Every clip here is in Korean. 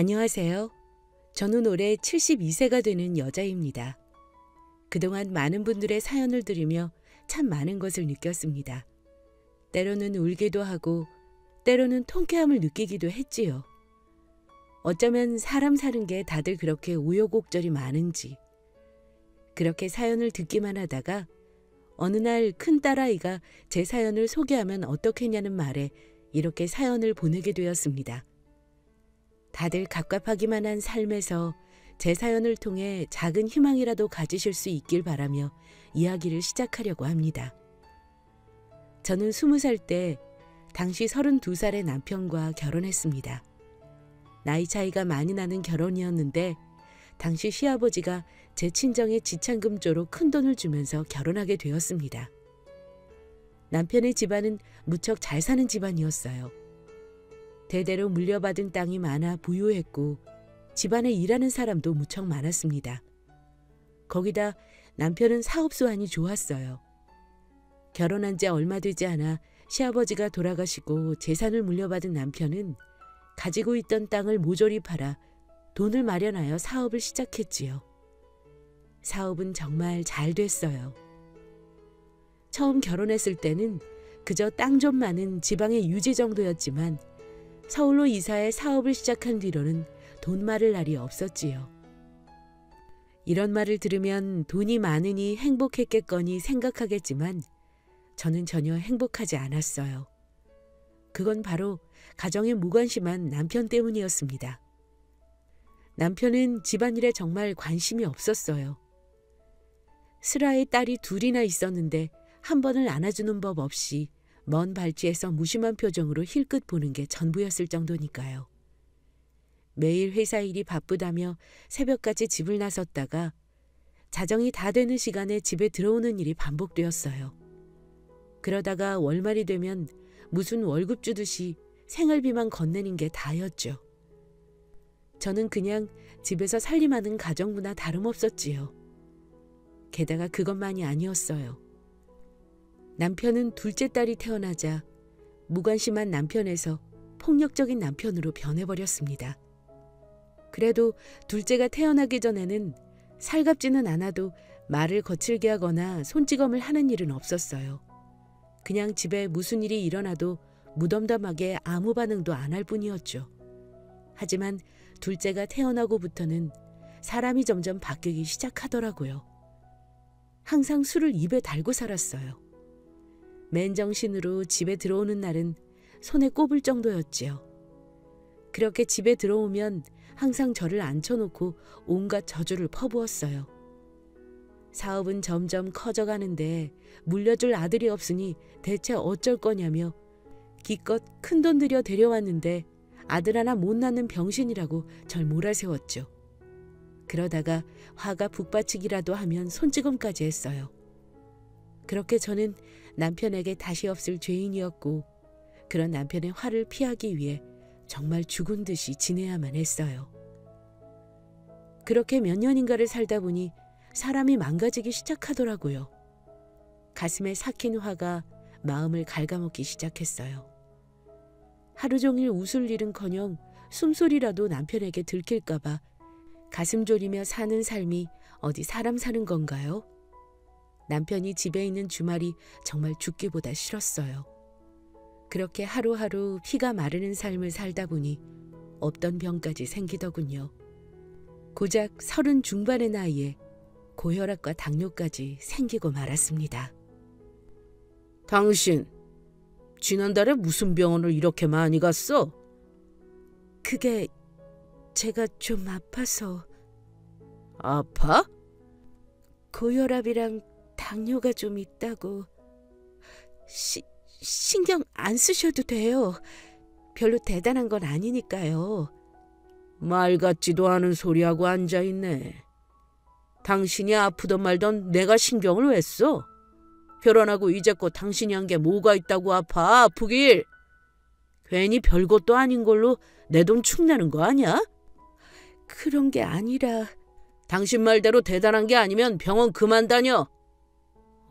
안녕하세요. 저는 올해 72세가 되는 여자입니다. 그동안 많은 분들의 사연을 들으며 참 많은 것을 느꼈습니다. 때로는 울기도 하고 때로는 통쾌함을 느끼기도 했지요. 어쩌면 사람 사는 게 다들 그렇게 우여곡절이 많은지. 그렇게 사연을 듣기만 하다가 어느 날 큰 딸아이가 제 사연을 소개하면 어떻겠냐는 말에 이렇게 사연을 보내게 되었습니다. 다들 갑갑하기만 한 삶에서 제 사연을 통해 작은 희망이라도 가지실 수 있길 바라며 이야기를 시작하려고 합니다. 저는 20살 때 당시 32살의 남편과 결혼했습니다. 나이 차이가 많이 나는 결혼이었는데 당시 시아버지가 제 친정에 지참금조로 큰돈을 주면서 결혼하게 되었습니다. 남편의 집안은 무척 잘 사는 집안이었어요. 대대로 물려받은 땅이 많아 부유했고 집안에 일하는 사람도 무척 많았습니다. 거기다 남편은 사업 수완이 좋았어요. 결혼한 지 얼마 되지 않아 시아버지가 돌아가시고 재산을 물려받은 남편은 가지고 있던 땅을 모조리 팔아 돈을 마련하여 사업을 시작했지요. 사업은 정말 잘 됐어요. 처음 결혼했을 때는 그저 땅 좀 많은 지방의 유지 정도였지만 서울로 이사해 사업을 시작한 뒤로는 돈 마를 날이 없었지요. 이런 말을 들으면 돈이 많으니 행복했겠거니 생각하겠지만 저는 전혀 행복하지 않았어요. 그건 바로 가정에 무관심한 남편 때문이었습니다. 남편은 집안일에 정말 관심이 없었어요. 슬아의 딸이 둘이나 있었는데 한 번을 안아주는 법 없이 먼 발치에서 무심한 표정으로 힐끗 보는 게 전부였을 정도니까요. 매일 회사 일이 바쁘다며 새벽까지 집을 나섰다가 자정이 다 되는 시간에 집에 들어오는 일이 반복되었어요. 그러다가 월말이 되면 무슨 월급 주듯이 생활비만 건네는 게 다였죠. 저는 그냥 집에서 살림하는 가정부나 다름없었지요. 게다가 그것만이 아니었어요. 남편은 둘째 딸이 태어나자 무관심한 남편에서 폭력적인 남편으로 변해버렸습니다. 그래도 둘째가 태어나기 전에는 살갑지는 않아도 말을 거칠게 하거나 손찌검을 하는 일은 없었어요. 그냥 집에 무슨 일이 일어나도 무덤덤하게 아무 반응도 안 할 뿐이었죠. 하지만 둘째가 태어나고부터는 사람이 점점 바뀌기 시작하더라고요. 항상 술을 입에 달고 살았어요. 맨정신으로 집에 들어오는 날은 손에 꼽을 정도였지요. 그렇게 집에 들어오면 항상 저를 앉혀놓고 온갖 저주를 퍼부었어요. 사업은 점점 커져가는데 물려줄 아들이 없으니 대체 어쩔 거냐며 기껏 큰돈 들여 데려왔는데 아들 하나 못 낳는 병신이라고 절 몰아세웠죠. 그러다가 화가 북받치기라도 하면 손찌검까지 했어요. 그렇게 저는 남편에게 다시 없을 죄인이었고 그런 남편의 화를 피하기 위해 정말 죽은 듯이 지내야만 했어요. 그렇게 몇 년인가를 살다 보니 사람이 망가지기 시작하더라고요. 가슴에 삭힌 화가 마음을 갉아먹기 시작했어요. 하루 종일 웃을 일은커녕 숨소리라도 남편에게 들킬까 봐 가슴 졸이며 사는 삶이 어디 사람 사는 건가요? 남편이 집에 있는 주말이 정말 죽기보다 싫었어요. 그렇게 하루하루 피가 마르는 삶을 살다 보니 없던 병까지 생기더군요. 고작 30 중반의 나이에 고혈압과 당뇨까지 생기고 말았습니다. 당신, 지난달에 무슨 병원을 이렇게 많이 갔어? 그게 제가 좀 아파서. 아파? 고혈압이랑 당뇨가 좀 있다고. 신경 안 쓰셔도 돼요. 별로 대단한 건 아니니까요. 말 같지도 않은 소리하고 앉아있네. 당신이 아프던 말던 내가 신경을 왜 써? 결혼하고 이제껏 당신이 한 게 뭐가 있다고 아프길. 괜히 별것도 아닌 걸로 내 돈 축내는 거 아니야? 그런 게 아니라. 당신 말대로 대단한 게 아니면 병원 그만 다녀.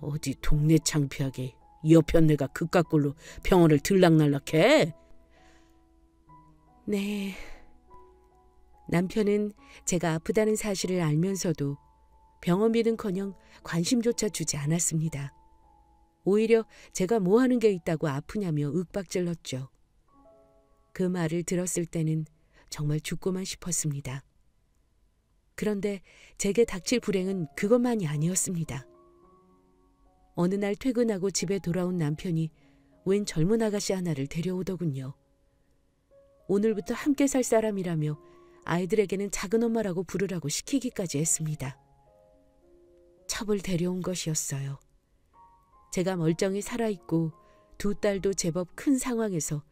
어디 동네 창피하게 여편 내가 그깟 걸로 병원을 들락날락해? 네, 남편은 제가 아프다는 사실을 알면서도 병원비는커녕 관심조차 주지 않았습니다. 오히려 제가 뭐 하는 게 있다고 아프냐며 윽박질렀죠. 그 말을 들었을 때는 정말 죽고만 싶었습니다. 그런데 제게 닥칠 불행은 그것만이 아니었습니다. 어느 날 퇴근하고 집에 돌아온 남편이 웬 젊은 아가씨 하나를 데려오더군요. 오늘부터 함께 살 사람이라며 아이들에게는 작은 엄마라고 부르라고 시키기까지 했습니다. 첩을 데려온 것이었어요. 제가 멀쩡히 살아있고 두 딸도 제법 큰 상황에서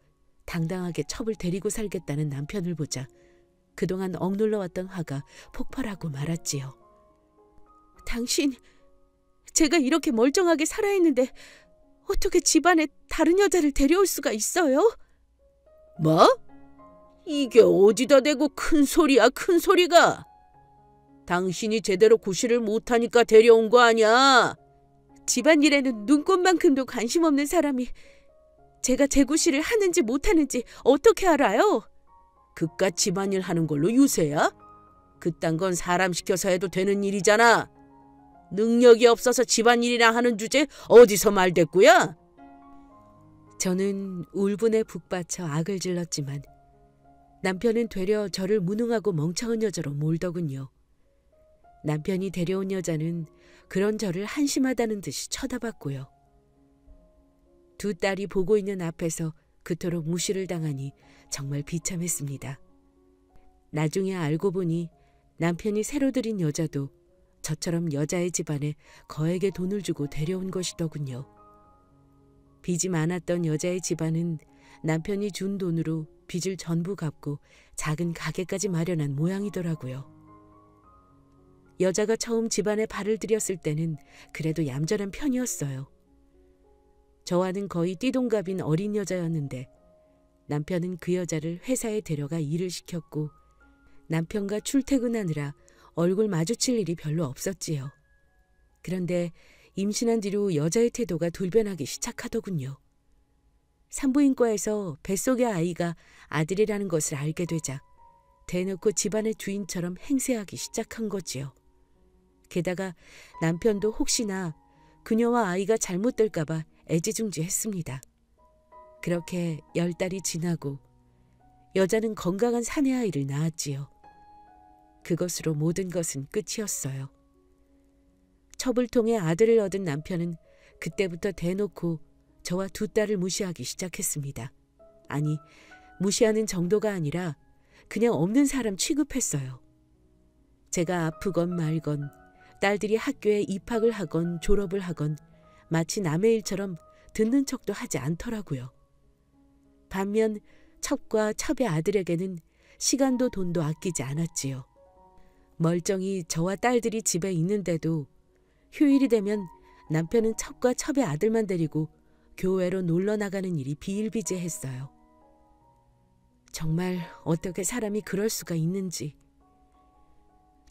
당당하게 첩을 데리고 살겠다는 남편을 보자 그동안 억눌러왔던 화가 폭발하고 말았지요. 당신, 제가 이렇게 멀쩡하게 살아있는데 어떻게 집안에 다른 여자를 데려올 수가 있어요? 뭐? 이게 어디다 대고 큰 소리야, 큰 소리가. 당신이 제대로 구실을 못하니까 데려온 거 아니야. 집안일에는 눈꽃만큼도 관심 없는 사람이 제가 제구실을 하는지 못하는지 어떻게 알아요? 그깟 집안일 하는 걸로 유세야? 그딴 건 사람 시켜서 해도 되는 일이잖아. 능력이 없어서 집안일이나 하는 주제 어디서 말댔구야? 저는 울분에 북받쳐 악을 질렀지만 남편은 되려 저를 무능하고 멍청한 여자로 몰더군요. 남편이 데려온 여자는 그런 저를 한심하다는 듯이 쳐다봤고요. 두 딸이 보고 있는 앞에서 그토록 무시를 당하니 정말 비참했습니다. 나중에 알고 보니 남편이 새로 들인 여자도 저처럼 여자의 집안에 거액의 돈을 주고 데려온 것이더군요. 빚이 많았던 여자의 집안은 남편이 준 돈으로 빚을 전부 갚고 작은 가게까지 마련한 모양이더라고요. 여자가 처음 집안에 발을 들였을 때는 그래도 얌전한 편이었어요. 저와는 거의 띠동갑인 어린 여자였는데 남편은 그 여자를 회사에 데려가 일을 시켰고 남편과 출퇴근하느라 얼굴 마주칠 일이 별로 없었지요. 그런데 임신한 뒤로 여자의 태도가 돌변하기 시작하더군요. 산부인과에서 뱃속의 아이가 아들이라는 것을 알게 되자 대놓고 집안의 주인처럼 행세하기 시작한 거지요. 게다가 남편도 혹시나 그녀와 아이가 잘못될까 봐 애지중지했습니다. 그렇게 10달이 지나고 여자는 건강한 사내 아이를 낳았지요. 그것으로 모든 것은 끝이었어요. 첩을 통해 아들을 얻은 남편은 그때부터 대놓고 저와 두 딸을 무시하기 시작했습니다. 아니, 무시하는 정도가 아니라 그냥 없는 사람 취급했어요. 제가 아프건 말건 딸들이 학교에 입학을 하건 졸업을 하건 마치 남의 일처럼 듣는 척도 하지 않더라고요. 반면 첩과 첩의 아들에게는 시간도 돈도 아끼지 않았지요. 멀쩡히 저와 딸들이 집에 있는데도 휴일이 되면 남편은 첩과 첩의 아들만 데리고 교회로 놀러 나가는 일이 비일비재했어요. 정말 어떻게 사람이 그럴 수가 있는지.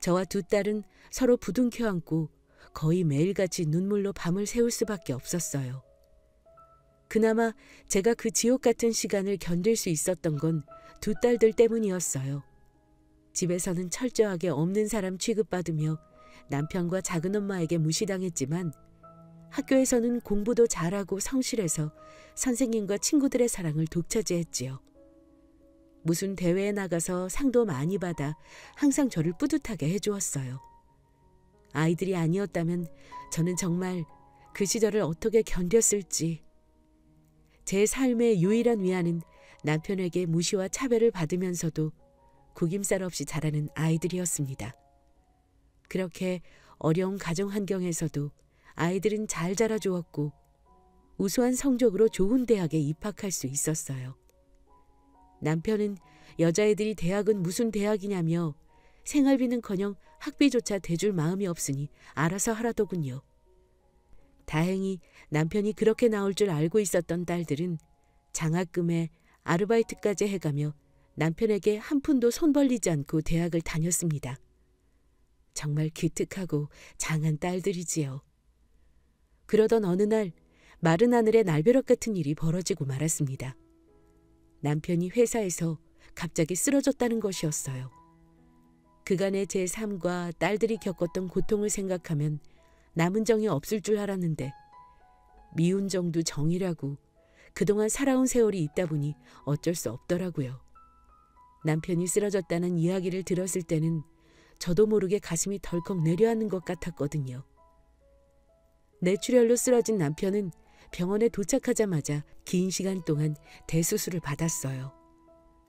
저와 두 딸은 서로 부둥켜 안고 거의 매일같이 눈물로 밤을 새울 수밖에 없었어요. 그나마 제가 그 지옥 같은 시간을 견딜 수 있었던 건 두 딸들 때문이었어요. 집에서는 철저하게 없는 사람 취급받으며 남편과 작은엄마에게 무시당했지만 학교에서는 공부도 잘하고 성실해서 선생님과 친구들의 사랑을 독차지했지요. 무슨 대회에 나가서 상도 많이 받아 항상 저를 뿌듯하게 해주었어요. 아이들이 아니었다면 저는 정말 그 시절을 어떻게 견뎠을지. 제 삶의 유일한 위안은 남편에게 무시와 차별을 받으면서도 구김살 없이 자라는 아이들이었습니다. 그렇게 어려운 가정 환경에서도 아이들은 잘 자라주었고 우수한 성적으로 좋은 대학에 입학할 수 있었어요. 남편은 여자애들이 대학은 무슨 대학이냐며 생활비는커녕 학비조차 대줄 마음이 없으니 알아서 하라더군요. 다행히 남편이 그렇게 나올 줄 알고 있었던 딸들은 장학금에 아르바이트까지 해가며 남편에게 한 푼도 손 벌리지 않고 대학을 다녔습니다. 정말 기특하고 장한 딸들이지요. 그러던 어느 날 마른 하늘에 날벼락 같은 일이 벌어지고 말았습니다. 남편이 회사에서 갑자기 쓰러졌다는 것이었어요. 그간의 제 삶과 딸들이 겪었던 고통을 생각하면 남은 정이 없을 줄 알았는데 미운 정도 정이라고 그동안 살아온 세월이 있다 보니 어쩔 수 없더라고요. 남편이 쓰러졌다는 이야기를 들었을 때는 저도 모르게 가슴이 덜컥 내려앉는 것 같았거든요. 뇌출혈로 쓰러진 남편은 병원에 도착하자마자 긴 시간 동안 대수술을 받았어요.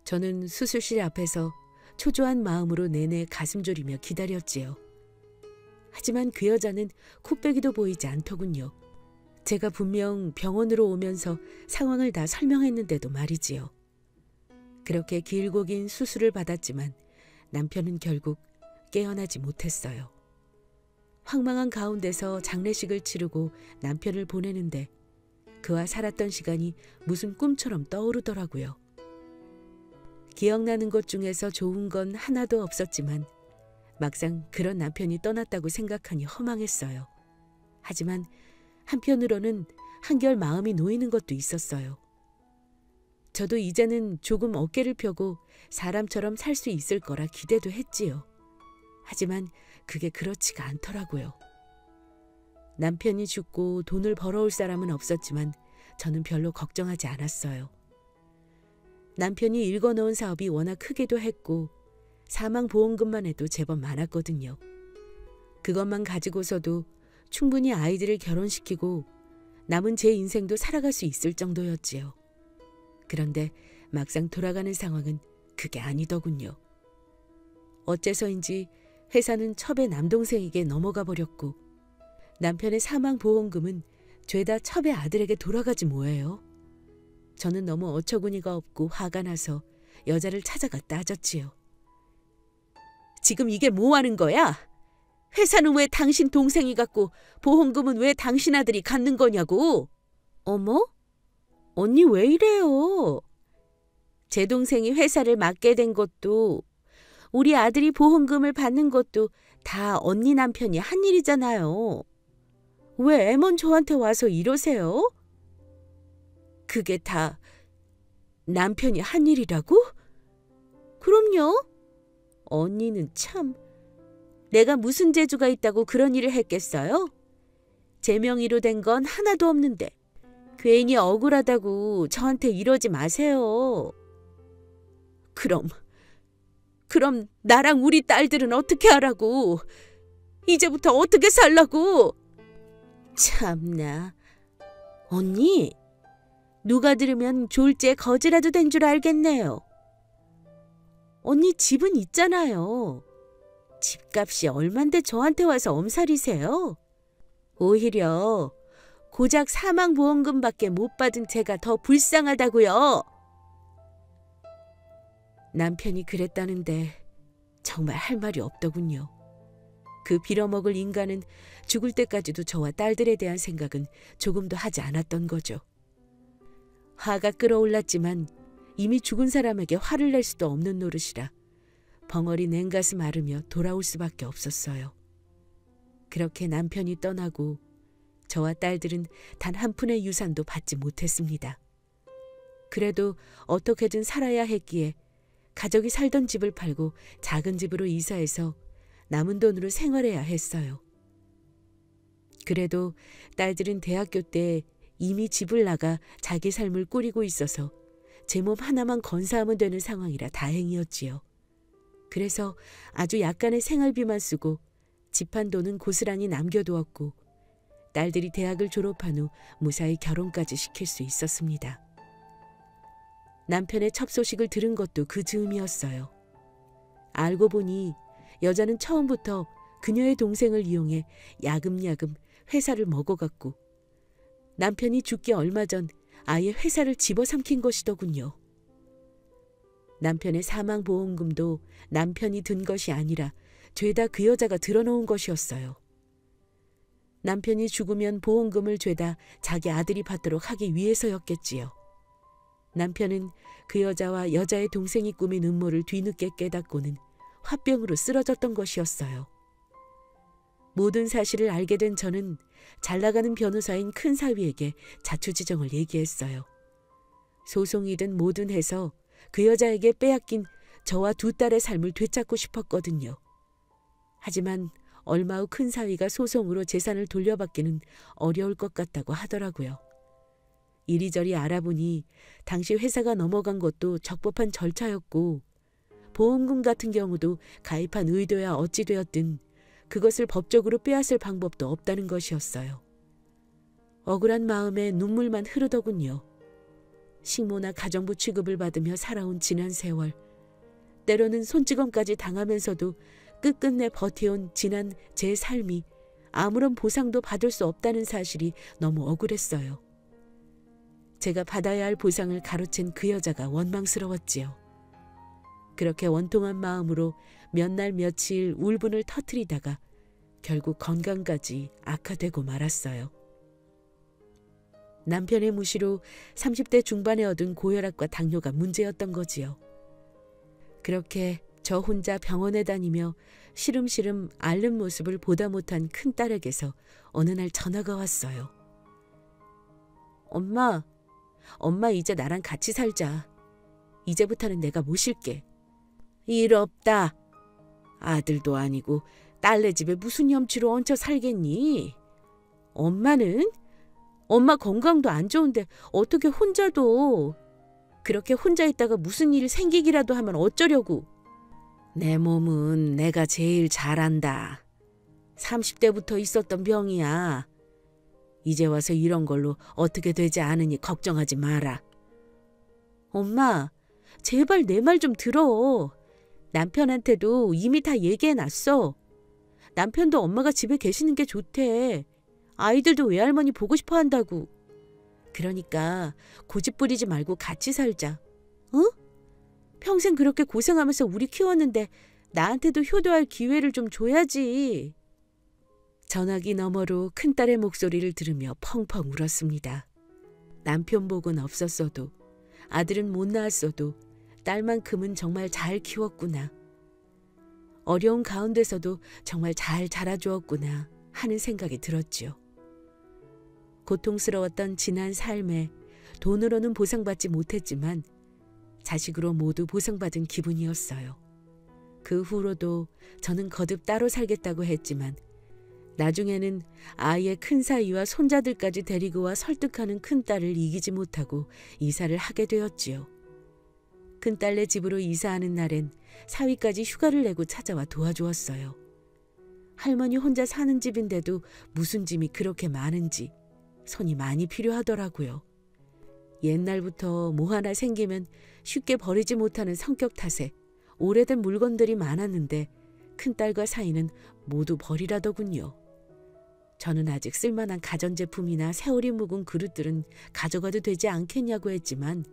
저는 수술실 앞에서 초조한 마음으로 내내 가슴 졸이며 기다렸지요. 하지만 그 여자는 코빼기도 보이지 않더군요. 제가 분명 병원으로 오면서 상황을 다 설명했는데도 말이지요. 그렇게 길고 긴 수술을 받았지만 남편은 결국 깨어나지 못했어요. 황망한 가운데서 장례식을 치르고 남편을 보내는데 그와 살았던 시간이 무슨 꿈처럼 떠오르더라고요. 기억나는 것 중에서 좋은 건 하나도 없었지만 막상 그런 남편이 떠났다고 생각하니 허망했어요. 하지만 한편으로는 한결 마음이 놓이는 것도 있었어요. 저도 이제는 조금 어깨를 펴고 사람처럼 살 수 있을 거라 기대도 했지요. 하지만 그게 그렇지가 않더라고요. 남편이 죽고 돈을 벌어올 사람은 없었지만 저는 별로 걱정하지 않았어요. 남편이 일궈놓은 사업이 워낙 크기도 했고 사망보험금만 해도 제법 많았거든요. 그것만 가지고서도 충분히 아이들을 결혼시키고 남은 제 인생도 살아갈 수 있을 정도였지요. 그런데 막상 돌아가는 상황은 그게 아니더군요. 어째서인지 회사는 첩의 남동생에게 넘어가 버렸고 남편의 사망보험금은 죄다 첩의 아들에게 돌아가지 뭐예요. 저는 너무 어처구니가 없고 화가 나서 여자를 찾아가 따졌지요. 지금 이게 뭐 하는 거야? 회사는 왜 당신 동생이 갖고 보험금은 왜 당신 아들이 갖는 거냐고. 어머? 언니 왜 이래요? 제 동생이 회사를 맡게 된 것도 우리 아들이 보험금을 받는 것도 다 언니 남편이 한 일이잖아요. 왜 애먼 저한테 와서 이러세요? 그게 다 남편이 한 일이라고? 그럼요. 언니는 참. 내가 무슨 재주가 있다고 그런 일을 했겠어요? 제 명의로 된 건 하나도 없는데 괜히 억울하다고 저한테 이러지 마세요. 그럼 나랑 우리 딸들은 어떻게 하라고? 이제부터 어떻게 살라고? 참나. 언니, 누가 들으면 졸지에 거지라도 된 줄 알겠네요. 언니 집은 있잖아요. 집값이 얼만데 저한테 와서 엄살이세요? 오히려 고작 사망보험금밖에 못 받은 제가 더 불쌍하다고요. 남편이 그랬다는데 정말 할 말이 없더군요. 그 빌어먹을 인간은 죽을 때까지도 저와 딸들에 대한 생각은 조금도 하지 않았던 거죠. 화가 끓어올랐지만 이미 죽은 사람에게 화를 낼 수도 없는 노릇이라 벙어리 냉가슴 앓으며 돌아올 수밖에 없었어요. 그렇게 남편이 떠나고 저와 딸들은 단 한 푼의 유산도 받지 못했습니다. 그래도 어떻게든 살아야 했기에 가족이 살던 집을 팔고 작은 집으로 이사해서 남은 돈으로 생활해야 했어요. 그래도 딸들은 대학교 때 이미 집을 나가 자기 삶을 꾸리고 있어서 제 몸 하나만 건사하면 되는 상황이라 다행이었지요. 그래서 아주 약간의 생활비만 쓰고 집한 돈은 고스란히 남겨두었고 딸들이 대학을 졸업한 후 무사히 결혼까지 시킬 수 있었습니다. 남편의 첩 소식을 들은 것도 그 즈음이었어요. 알고 보니 여자는 처음부터 그녀의 동생을 이용해 야금야금 회사를 먹어갔고 남편이 죽기 얼마 전 아예 회사를 집어삼킨 것이더군요. 남편의 사망보험금도 남편이 든 것이 아니라 죄다 그 여자가 들어놓은 것이었어요. 남편이 죽으면 보험금을 죄다 자기 아들이 받도록 하기 위해서였겠지요. 남편은 그 여자와 여자의 동생이 꾸민 음모를 뒤늦게 깨닫고는 화병으로 쓰러졌던 것이었어요. 모든 사실을 알게 된 저는 잘나가는 변호사인 큰 사위에게 자초지정을 얘기했어요. 소송이든 뭐든 해서 그 여자에게 빼앗긴 저와 두 딸의 삶을 되찾고 싶었거든요. 하지만 얼마 후 큰 사위가 소송으로 재산을 돌려받기는 어려울 것 같다고 하더라고요. 이리저리 알아보니 당시 회사가 넘어간 것도 적법한 절차였고 보험금 같은 경우도 가입한 의도야 어찌 되었든 그것을 법적으로 빼앗을 방법도 없다는 것이었어요. 억울한 마음에 눈물만 흐르더군요. 식모나 가정부 취급을 받으며 살아온 지난 세월, 때로는 손찌검까지 당하면서도 끝끝내 버텨온 지난 제 삶이 아무런 보상도 받을 수 없다는 사실이 너무 억울했어요. 제가 받아야 할 보상을 가로챈 그 여자가 원망스러웠지요. 그렇게 원통한 마음으로 몇 날 며칠 울분을 터뜨리다가 결국 건강까지 악화되고 말았어요. 남편의 무시로 30대 중반에 얻은 고혈압과 당뇨가 문제였던 거지요. 그렇게 저 혼자 병원에 다니며 시름시름 앓는 모습을 보다 못한 큰딸에게서 어느 날 전화가 왔어요. 엄마 이제 나랑 같이 살자. 이제부터는 내가 모실게. 일 없다. 아들도 아니고 딸네 집에 무슨 염치로 얹혀 살겠니? 엄마는? 엄마 건강도 안 좋은데 어떻게 혼자도. 그렇게 혼자 있다가 무슨 일 생기기라도 하면 어쩌려고. 내 몸은 내가 제일 잘 안다. 30대부터 있었던 병이야. 이제 와서 이런 걸로 어떻게 되지 않으니 걱정하지 마라. 엄마, 제발 내 말 좀 들어. 남편한테도 이미 다 얘기해놨어. 남편도 엄마가 집에 계시는 게 좋대. 아이들도 외할머니 보고 싶어 한다고. 그러니까 고집 부리지 말고 같이 살자. 어? 평생 그렇게 고생하면서 우리 키웠는데 나한테도 효도할 기회를 좀 줘야지. 전화기 너머로 큰딸의 목소리를 들으며 펑펑 울었습니다. 남편 복은 없었어도 아들은 못 낳았어도 딸만큼은 정말 잘 키웠구나. 어려운 가운데서도 정말 잘 자라주었구나 하는 생각이 들었지요. 고통스러웠던 지난 삶에 돈으로는 보상받지 못했지만 자식으로 모두 보상받은 기분이었어요. 그 후로도 저는 거듭 따로 살겠다고 했지만 나중에는 아이의 큰 사이와 손자들까지 데리고 와 설득하는 큰딸을 이기지 못하고 이사를 하게 되었지요. 큰딸네 집으로 이사하는 날엔 사위까지 휴가를 내고 찾아와 도와주었어요. 할머니 혼자 사는 집인데도 무슨 짐이 그렇게 많은지 손이 많이 필요하더라고요. 옛날부터 뭐 하나 생기면 쉽게 버리지 못하는 성격 탓에 오래된 물건들이 많았는데 큰딸과 사이는 모두 버리라더군요. 저는 아직 쓸만한 가전제품이나 세월이 묵은 그릇들은 가져가도 되지 않겠냐고 했지만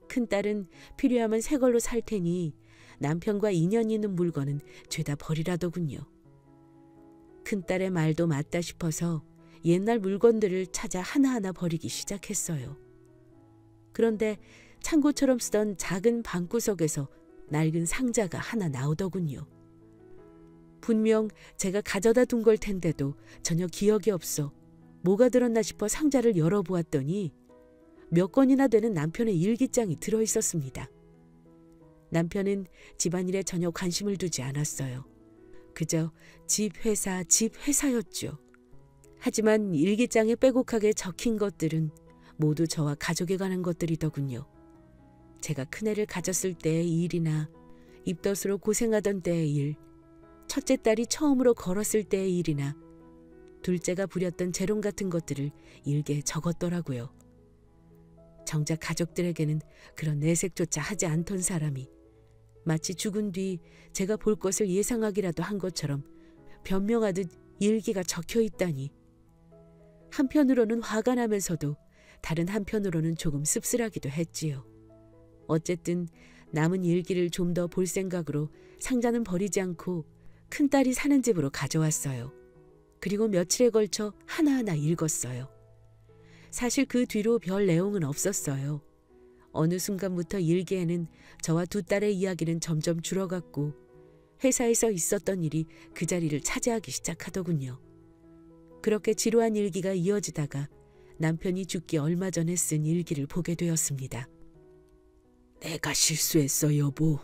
큰딸은 필요하면 새 걸로 살 테니 남편과 인연이 있는 물건은 죄다 버리라더군요. 큰딸의 말도 맞다 싶어서 옛날 물건들을 찾아 하나하나 버리기 시작했어요. 그런데 창고처럼 쓰던 작은 방구석에서 낡은 상자가 하나 나오더군요. 분명 제가 가져다 둔 걸 텐데도 전혀 기억이 없어 뭐가 들었나 싶어 상자를 열어보았더니 몇 권이나 되는 남편의 일기장이 들어있었습니다. 남편은 집안일에 전혀 관심을 두지 않았어요. 그저 집 회사였죠. 하지만 일기장에 빼곡하게 적힌 것들은 모두 저와 가족에 관한 것들이더군요. 제가 큰애를 가졌을 때의 일이나 입덧으로 고생하던 때의 일, 첫째 딸이 처음으로 걸었을 때의 일이나 둘째가 부렸던 재롱 같은 것들을 일기에 적었더라고요. 정작 가족들에게는 그런 내색조차 하지 않던 사람이 마치 죽은 뒤 제가 볼 것을 예상하기라도 한 것처럼 변명하듯 일기가 적혀 있다니. 한편으로는 화가 나면서도 다른 한편으로는 조금 씁쓸하기도 했지요. 어쨌든 남은 일기를 좀 더 볼 생각으로 상자는 버리지 않고 큰딸이 사는 집으로 가져왔어요. 그리고 며칠에 걸쳐 하나하나 읽었어요. 사실 그 뒤로 별 내용은 없었어요. 어느 순간부터 일기에는 저와 두 딸의 이야기는 점점 줄어갔고 회사에서 있었던 일이 그 자리를 차지하기 시작하더군요. 그렇게 지루한 일기가 이어지다가 남편이 죽기 얼마 전에 쓴 일기를 보게 되었습니다. 내가 실수했어, 여보.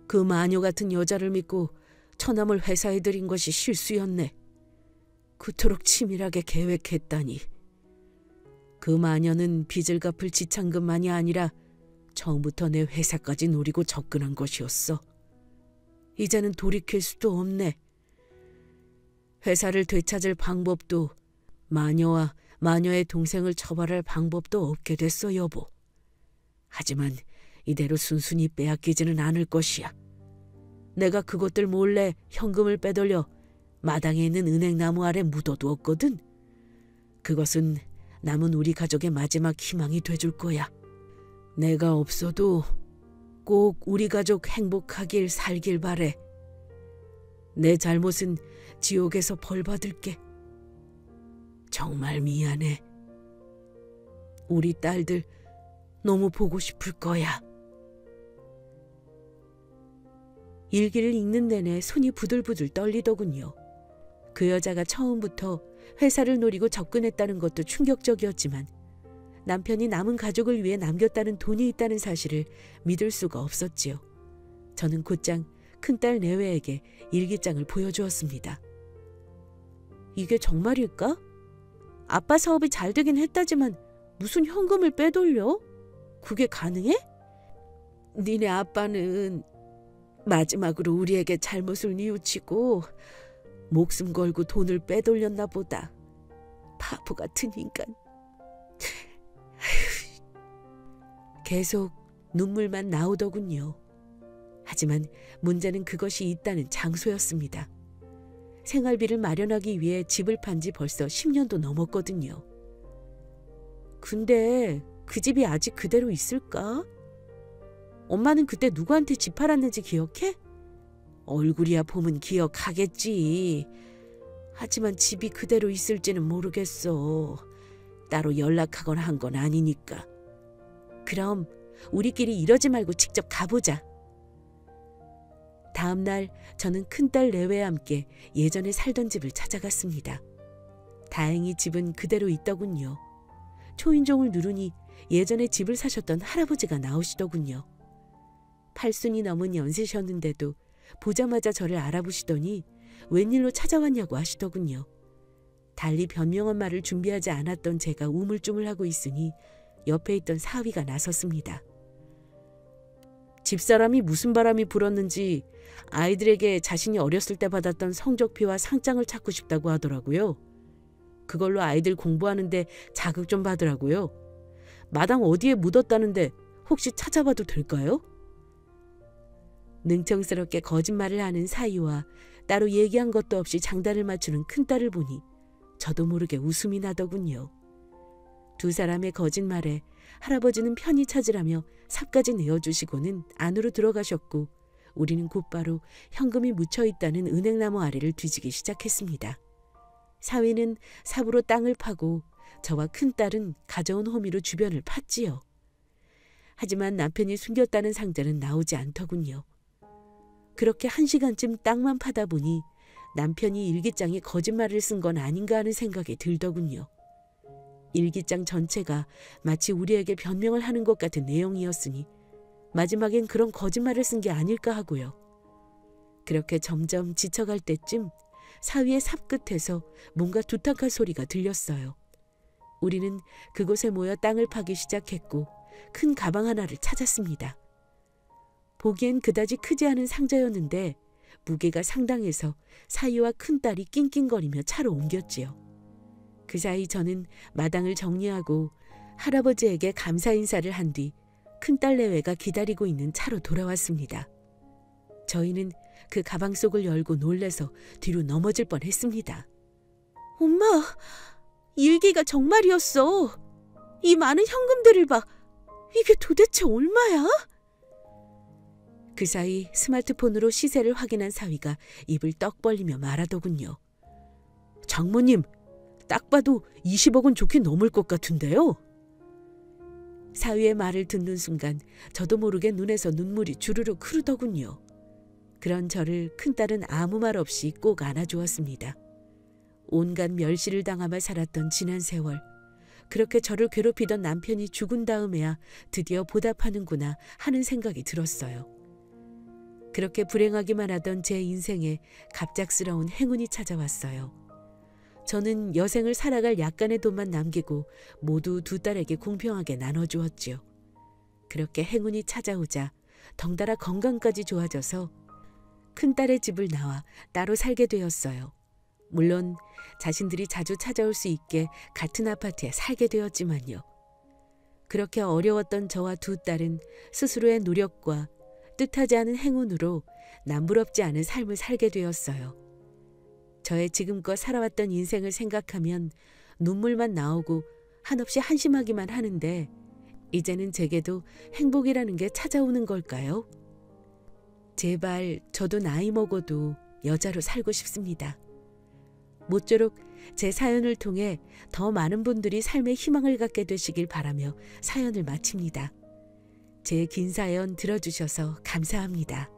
그 마녀 같은 여자를 믿고 처남을 회사에 들인 것이 실수였네. 그토록 치밀하게 계획했다니. 그 마녀는 빚을 갚을 지참금만이 아니라 처음부터 내 회사까지 노리고 접근한 것이었어. 이제는 돌이킬 수도 없네. 회사를 되찾을 방법도 마녀와 마녀의 동생을 처벌할 방법도 없게 됐어, 여보. 하지만 이대로 순순히 빼앗기지는 않을 것이야. 내가 그것들 몰래 현금을 빼돌려 마당에 있는 은행나무 아래 묻어두었거든. 그것은 남은 우리 가족의 마지막 희망이 돼줄 거야. 내가 없어도 꼭 우리 가족 행복하길 살길 바래. 내 잘못은 지옥에서 벌 받을게. 정말 미안해. 우리 딸들 너무 보고 싶을 거야. 일기를 읽는 내내 손이 부들부들 떨리더군요. 그 여자가 처음부터 회사를 노리고 접근했다는 것도 충격적이었지만 남편이 남은 가족을 위해 남겼다는 돈이 있다는 사실을 믿을 수가 없었지요. 저는 곧장 큰딸 내외에게 일기장을 보여주었습니다. 이게 정말일까? 아빠 사업이 잘 되긴 했다지만 무슨 현금을 빼돌려? 그게 가능해? 니네 아빠는 마지막으로 우리에게 잘못을 뉘우치고 목숨 걸고 돈을 빼돌렸나 보다. 바보 같은 인간. 계속 눈물만 나오더군요. 하지만 문제는 그것이 있다는 장소였습니다. 생활비를 마련하기 위해 집을 판 지 벌써 10년도 넘었거든요. 근데 그 집이 아직 그대로 있을까? 엄마는 그때 누구한테 집 팔았는지 기억해? 얼굴이야 보면 기억하겠지. 하지만 집이 그대로 있을지는 모르겠어. 따로 연락하거나 한 건 아니니까. 그럼 우리끼리 이러지 말고 직접 가보자. 다음 날 저는 큰딸 내외와 함께 예전에 살던 집을 찾아갔습니다. 다행히 집은 그대로 있더군요. 초인종을 누르니 예전에 집을 사셨던 할아버지가 나오시더군요. 80이 넘은 연세셨는데도 보자마자 저를 알아보시더니 웬일로 찾아왔냐고 하시더군요. 달리 변명한 말을 준비하지 않았던 제가 우물쭈물하고 있으니 옆에 있던 사위가 나섰습니다. 집사람이 무슨 바람이 불었는지 아이들에게 자신이 어렸을 때 받았던 성적표와 상장을 찾고 싶다고 하더라고요. 그걸로 아이들 공부하는데 자극 좀 받으라고요. 마당 어디에 묻었다는데 혹시 찾아봐도 될까요? 능청스럽게 거짓말을 하는 사위와 따로 얘기한 것도 없이 장단을 맞추는 큰딸을 보니 저도 모르게 웃음이 나더군요. 두 사람의 거짓말에 할아버지는 편히 찾으라며 삽까지 내어주시고는 안으로 들어가셨고 우리는 곧바로 현금이 묻혀있다는 은행나무 아래를 뒤지기 시작했습니다. 사위는 삽으로 땅을 파고 저와 큰딸은 가져온 호미로 주변을 팠지요. 하지만 남편이 숨겼다는 상자는 나오지 않더군요. 그렇게 1시간쯤 땅만 파다 보니 남편이 일기장에 거짓말을 쓴 건 아닌가 하는 생각이 들더군요. 일기장 전체가 마치 우리에게 변명을 하는 것 같은 내용이었으니 마지막엔 그런 거짓말을 쓴 게 아닐까 하고요. 그렇게 점점 지쳐갈 때쯤 사위의 삽 끝에서 뭔가 두탁할 소리가 들렸어요. 우리는 그곳에 모여 땅을 파기 시작했고 큰 가방 하나를 찾았습니다. 보기엔 그다지 크지 않은 상자였는데 무게가 상당해서 사위와 큰딸이 낑낑거리며 차로 옮겼지요. 그 사이 저는 마당을 정리하고 할아버지에게 감사 인사를 한 뒤 큰딸 내외가 기다리고 있는 차로 돌아왔습니다. 저희는 그 가방 속을 열고 놀래서 뒤로 넘어질 뻔했습니다. 엄마, 일기가 정말이었어. 이 많은 현금들을 봐. 이게 도대체 얼마야? 그 사이 스마트폰으로 시세를 확인한 사위가 입을 떡 벌리며 말하더군요. 장모님, 딱 봐도 20억은 좋게 넘을 것 같은데요. 사위의 말을 듣는 순간 저도 모르게 눈에서 눈물이 주르륵 흐르더군요. 그런 저를 큰딸은 아무 말 없이 꼭 안아주었습니다. 온갖 멸시를 당하며 살았던 지난 세월, 그렇게 저를 괴롭히던 남편이 죽은 다음에야 드디어 보답하는구나 하는 생각이 들었어요. 그렇게 불행하기만 하던 제 인생에 갑작스러운 행운이 찾아왔어요. 저는 여생을 살아갈 약간의 돈만 남기고 모두 두 딸에게 공평하게 나눠주었지요. 그렇게 행운이 찾아오자 덩달아 건강까지 좋아져서 큰딸의 집을 나와 따로 살게 되었어요. 물론 자신들이 자주 찾아올 수 있게 같은 아파트에 살게 되었지만요. 그렇게 어려웠던 저와 두 딸은 스스로의 노력과 뜻하지 않은 행운으로 남부럽지 않은 삶을 살게 되었어요. 저의 지금껏 살아왔던 인생을 생각하면 눈물만 나오고 한없이 한심하기만 하는데 이제는 제게도 행복이라는 게 찾아오는 걸까요? 제발 저도 나이 먹어도 여자로 살고 싶습니다. 모쪼록 제 사연을 통해 더 많은 분들이 삶의 희망을 갖게 되시길 바라며 사연을 마칩니다. 제 긴 사연 들어주셔서 감사합니다.